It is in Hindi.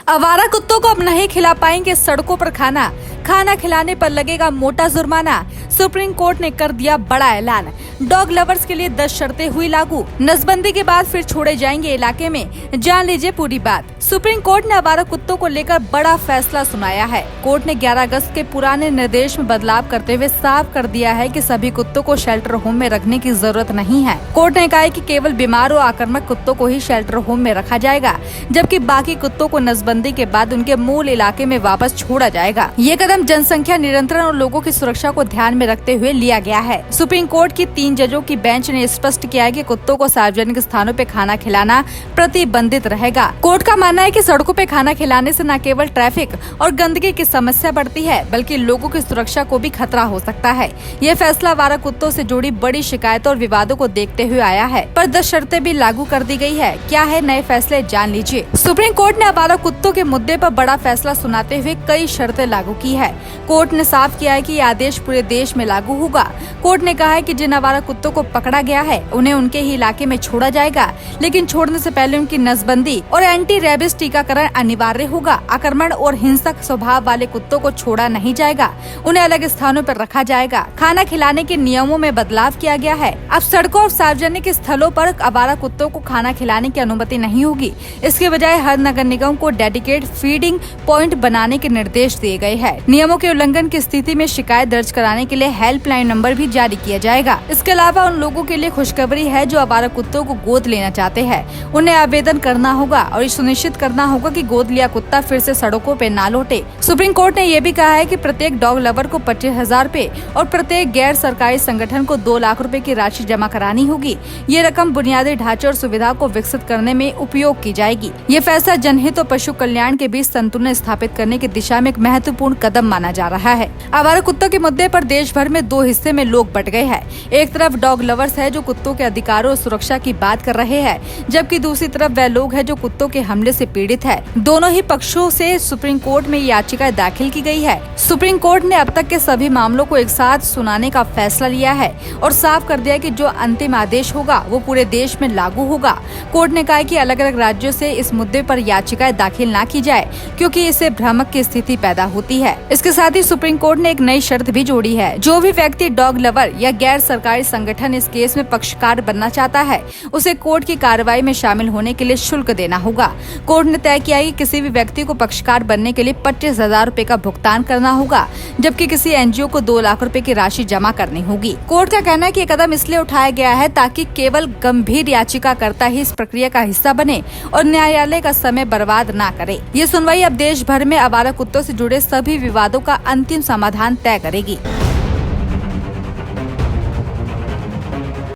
आवारा कुत्तों को अब नहीं खिला पाएंगे सड़कों पर खाना, खाना खिलाने पर लगेगा मोटा जुर्माना। सुप्रीम कोर्ट ने कर दिया बड़ा ऐलान। डॉग लवर्स के लिए 10 शर्तें हुई लागू। नसबंदी के बाद फिर छोड़े जाएंगे इलाके में, जान लीजिए पूरी बात। सुप्रीम कोर्ट ने आवारा कुत्तों को लेकर बड़ा फैसला सुनाया है। कोर्ट ने 11 अगस्त के पुराने निर्देश में बदलाव करते हुए साफ कर दिया है कि सभी कुत्तों को शेल्टर होम में रखने की जरूरत नहीं है। कोर्ट ने कहा है कि केवल बीमार और आक्रामक कुत्तों को ही शेल्टर होम में रखा जाएगा, जबकि बाकी कुत्तों को नसबंदी के बाद उनके मूल इलाके में वापस छोड़ा जाएगा। ये कदम जनसंख्या नियंत्रण और लोगों की सुरक्षा को ध्यान में रखते हुए लिया गया है। सुप्रीम कोर्ट की 3 जजों की बेंच ने स्पष्ट किया है कि कुत्तों को सार्वजनिक स्थानों पे खाना खिलाना प्रतिबंधित रहेगा। कोर्ट का मानना है कि सड़कों पे खाना खिलाने से न केवल ट्रैफिक और गंदगी की समस्या बढ़ती है, बल्कि लोगों की सुरक्षा को भी खतरा हो सकता है। ये फैसला आवारा कुत्तों से जुड़ी बड़ी शिकायतों और विवादों को देखते हुए आया है, पर 10 शर्तें भी लागू कर दी गई है। क्या है नए फैसले, जान लीजिए। सुप्रीम कोर्ट ने आवारा कुत्तों के मुद्दे पर बड़ा फैसला सुनाते हुए कई शर्तें लागू की है। कोर्ट ने साफ किया है कि ये आदेश पूरे देश में लागू होगा। कोर्ट ने कहा है कि जिन आवारा कुत्तों को पकड़ा गया है उन्हें उनके ही इलाके में छोड़ा जाएगा, लेकिन छोड़ने से पहले उनकी नसबंदी और एंटी रेबिस टीकाकरण अनिवार्य होगा। आक्रमण और हिंसक स्वभाव वाले कुत्तों को छोड़ा नहीं जाएगा, उन्हें अलग स्थानों पर रखा जाएगा। खाना खिलाने के नियमों में बदलाव किया गया है। अब सड़कों और सार्वजनिक स्थलों पर आवारा कुत्तों को खाना खिलाने की अनुमति नहीं होगी। इसके बजाय हर नगर निगम को डेडिकेट फीडिंग पॉइंट बनाने के निर्देश दिए गए हैं। नियमों के उल्लंघन की स्थिति में शिकायत दर्ज कराने के लिए हेल्पलाइन नंबर भी जारी किया जाएगा। इसके अलावा उन लोगों के लिए खुशखबरी है जो आवारा कुत्तों को गोद लेना चाहते हैं। उन्हें आवेदन करना होगा और ये सुनिश्चित करना होगा कि गोद लिया कुत्ता फिर से सड़कों पे ना लौटे। सुप्रीम कोर्ट ने यह भी कहा है कि प्रत्येक डॉग लवर को 25,000 रूपए और प्रत्येक गैर सरकारी संगठन को 2 लाख रूपए की राशि जमा करानी होगी। ये रकम बुनियादी ढांचे और सुविधा को विकसित करने में उपयोग की जाएगी। ये फैसला जनहित और पशु कल्याण के बीच संतुलन स्थापित करने की दिशा में एक महत्वपूर्ण कदम माना जा रहा है। आवारा कुत्तों के मुद्दे पर देश भर में 2 हिस्से में लोग बट गए हैं। एक तरफ डॉग लवर्स है जो कुत्तों के अधिकारों और सुरक्षा की बात कर रहे हैं, जबकि दूसरी तरफ वह लोग हैं जो कुत्तों के हमले से पीड़ित है। दोनों ही पक्षों से सुप्रीम कोर्ट में याचिका दाखिल की गई है। सुप्रीम कोर्ट ने अब तक के सभी मामलों को एक साथ सुनाने का फैसला लिया है और साफ कर दिया कि जो अंतिम आदेश होगा वो पूरे देश में लागू होगा। कोर्ट ने कहा कि अलग अलग राज्यों से इस मुद्दे पर याचिकाएं दाखिल न की जाए, क्योंकि इससे भ्रामक की स्थिति पैदा होती है। इसके साथ ही सुप्रीम कोर्ट ने एक नई शर्त भी जोड़ी है। जो भी व्यक्ति डॉग लवर या गैर सरकारी संगठन इस केस में पक्षकार बनना चाहता है, उसे कोर्ट की कार्रवाई में शामिल होने के लिए शुल्क देना होगा। कोर्ट ने तय किया कि किसी भी व्यक्ति को पक्षकार बनने के लिए 25,000 रूपए का भुगतान करना होगा, जबकि किसी एनजीओ को 2 लाख रूपए की राशि जमा करनी होगी। कोर्ट का कहना है कि ये कदम इसलिए उठाया गया है ताकि केवल गंभीर याचिकाकर्ता ही इस प्रक्रिया का हिस्सा बने और न्यायालय का समय बर्बाद न करे। ये सुनवाई अब देश भर में आवारा कुत्तों से जुड़े सभी विवादों का अंतिम समाधान तय करेगी।